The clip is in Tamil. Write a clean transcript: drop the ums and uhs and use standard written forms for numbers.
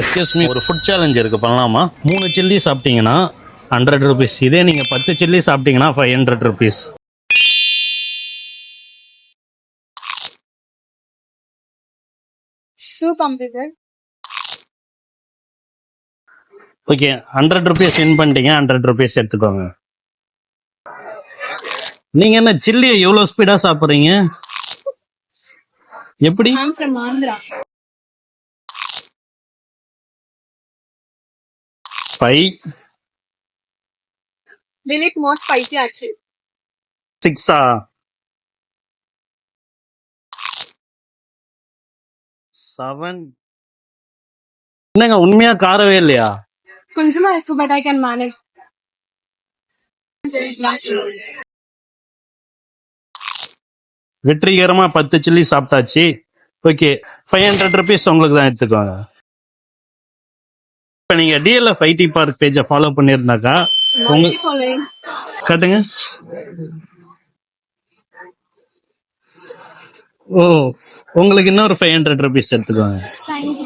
எஸ்கியூஸ் மீ, ஒரு ஃபுட் சேலஞ்ச் இருக்கு, பண்ணலாமா? 3 சில்லி சாப்பிட்டீங்கன்னா 100 ருபீஸ். இதே நீங்க 10 சில்லி சாப்பிட்டீங்கன்னா 500 ருபீஸ். ஓகே, 100 ருபீஸ் வின் பண்ணிட்டீங்க. 100 ருபீஸ் எடுத்துக்கோங்க. நீங்க என்ன சில்லியை எவ்வளவு ஸ்பீடா சாப்பிடுறீங்க? எப்படி? Five, Will it more spicy actually? 6, 7. என்னங்க உண்மையா காரவே இல்லையா? கொஞ்சமா இருக்கு, but I can manage. வெற்றிகரமா 10 சில்லி சாப்பிட்டாச்சு. ஓகே, 500 ருபீஸ் உங்களுக்கு தான், எடுத்துக்கோங்க. இப்போ நீங்க டிஎல்எஃப் ஐடி பார்க் பேஜை ஃபாலோ பண்ணியிருந்தாக்கா உங்க Following. காட்டுங்க. ஓ, உங்களுக்கு இன்னொரு 500 ருபீஸ் எடுத்துக்கோங்க. Thank you.